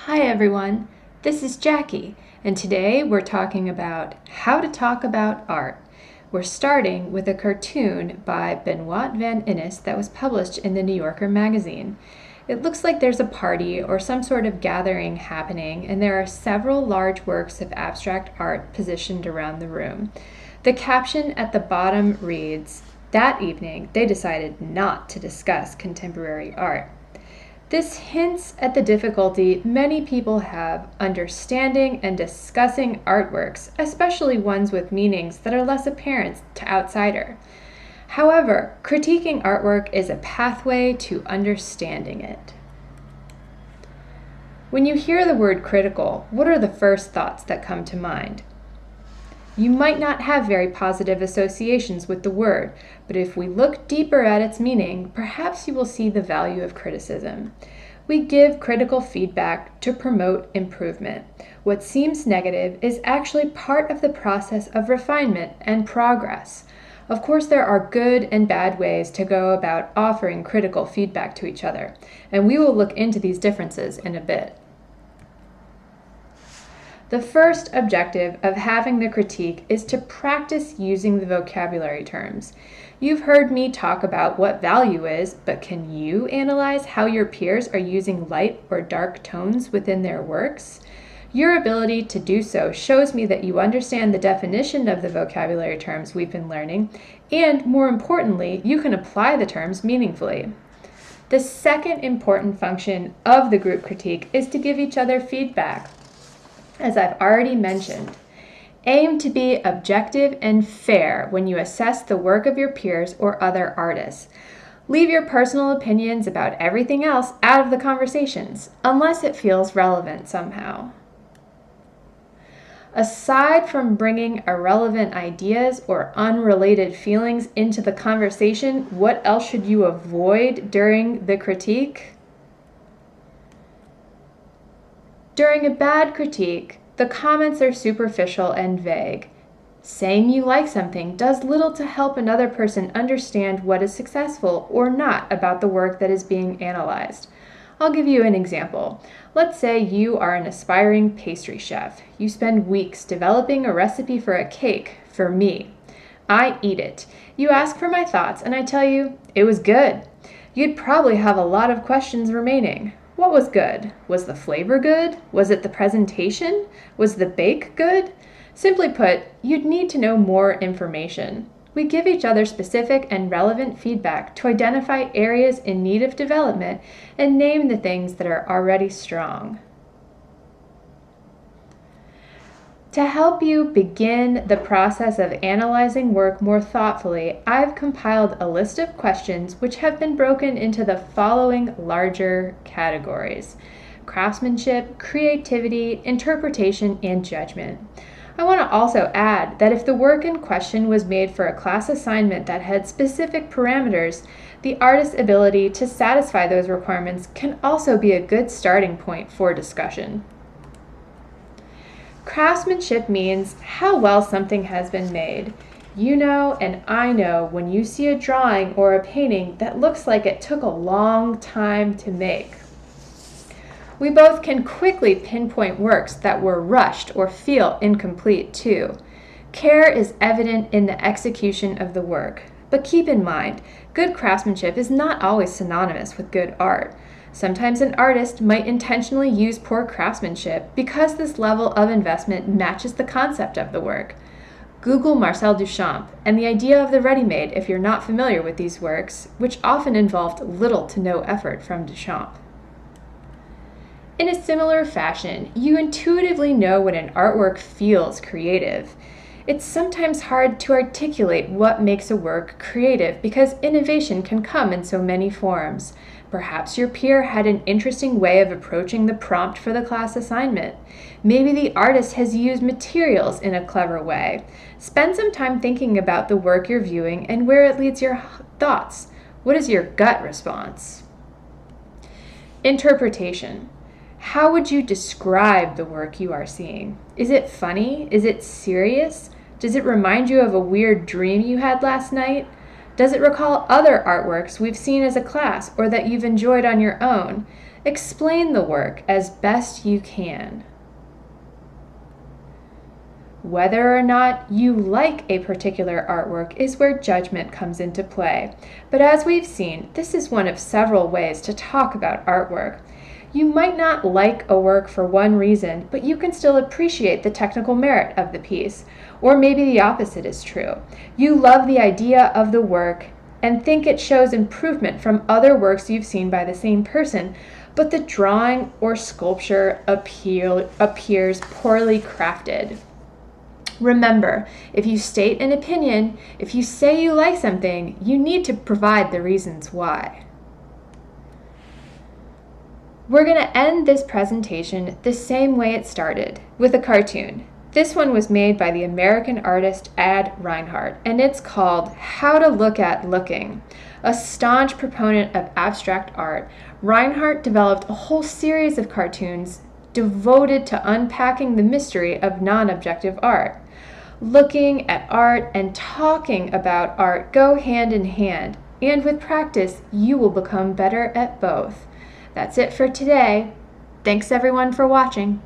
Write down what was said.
Hi everyone, this is Jackie, and today we're talking about how to talk about art. We're starting with a cartoon by Benoit van Innis that was published in the New Yorker magazine. It looks like there's a party or some sort of gathering happening, and there are several large works of abstract art positioned around the room. The caption at the bottom reads, "That evening, they decided not to discuss contemporary art." This hints at the difficulty many people have understanding and discussing artworks, especially ones with meanings that are less apparent to outsider. However, critiquing artwork is a pathway to understanding it. When you hear the word critical, what are the first thoughts that come to mind? You might not have very positive associations with the word, but if we look deeper at its meaning, perhaps you will see the value of criticism. We give critical feedback to promote improvement. What seems negative is actually part of the process of refinement and progress. Of course, there are good and bad ways to go about offering critical feedback to each other, and we will look into these differences in a bit. The first objective of having the critique is to practice using the vocabulary terms. You've heard me talk about what value is, but can you analyze how your peers are using light or dark tones within their works? Your ability to do so shows me that you understand the definition of the vocabulary terms we've been learning, and more importantly, you can apply the terms meaningfully. The second important function of the group critique is to give each other feedback. As I've already mentioned, aim to be objective and fair when you assess the work of your peers or other artists. Leave your personal opinions about everything else out of the conversations, unless it feels relevant somehow. Aside from bringing irrelevant ideas or unrelated feelings into the conversation, what else should you avoid during the critique? During a bad critique, the comments are superficial and vague. Saying you like something does little to help another person understand what is successful or not about the work that is being analyzed. I'll give you an example. Let's say you are an aspiring pastry chef. You spend weeks developing a recipe for a cake for me. I eat it. You ask for my thoughts and I tell you, it was good. You'd probably have a lot of questions remaining. What was good? Was the flavor good? Was it the presentation? Was the bake good? Simply put, you'd need to know more information. We give each other specific and relevant feedback to identify areas in need of development and name the things that are already strong. To help you begin the process of analyzing work more thoughtfully, I've compiled a list of questions which have been broken into the following larger categories: craftsmanship, creativity, interpretation, and judgment. I want to also add that if the work in question was made for a class assignment that had specific parameters, the artist's ability to satisfy those requirements can also be a good starting point for discussion. Craftsmanship means how well something has been made. You know and I know when you see a drawing or a painting that looks like it took a long time to make. We both can quickly pinpoint works that were rushed or feel incomplete too. Care is evident in the execution of the work, but keep in mind, good craftsmanship is not always synonymous with good art. Sometimes an artist might intentionally use poor craftsmanship because this level of investment matches the concept of the work. Google Marcel Duchamp and the idea of the ready-made if you're not familiar with these works, which often involved little to no effort from Duchamp. In a similar fashion, you intuitively know when an artwork feels creative. It's sometimes hard to articulate what makes a work creative because innovation can come in so many forms. Perhaps your peer had an interesting way of approaching the prompt for the class assignment. Maybe the artist has used materials in a clever way. Spend some time thinking about the work you're viewing and where it leads your thoughts. What is your gut response? Interpretation. How would you describe the work you are seeing? Is it funny? Is it serious? Does it remind you of a weird dream you had last night? Does it recall other artworks we've seen as a class or that you've enjoyed on your own? Explain the work as best you can. Whether or not you like a particular artwork is where judgment comes into play. But as we've seen, this is one of several ways to talk about artwork. You might not like a work for one reason, but you can still appreciate the technical merit of the piece. Or maybe the opposite is true. You love the idea of the work and think it shows improvement from other works you've seen by the same person, but the drawing or sculpture appears poorly crafted. Remember, if you state an opinion, if you say you like something, you need to provide the reasons why. We're going to end this presentation the same way it started, with a cartoon. This one was made by the American artist Ad Reinhardt, and it's called How to Look at Looking. A staunch proponent of abstract art, Reinhardt developed a whole series of cartoons devoted to unpacking the mystery of non-objective art. Looking at art and talking about art go hand in hand, and with practice, you will become better at both. That's it for today. Thanks everyone for watching.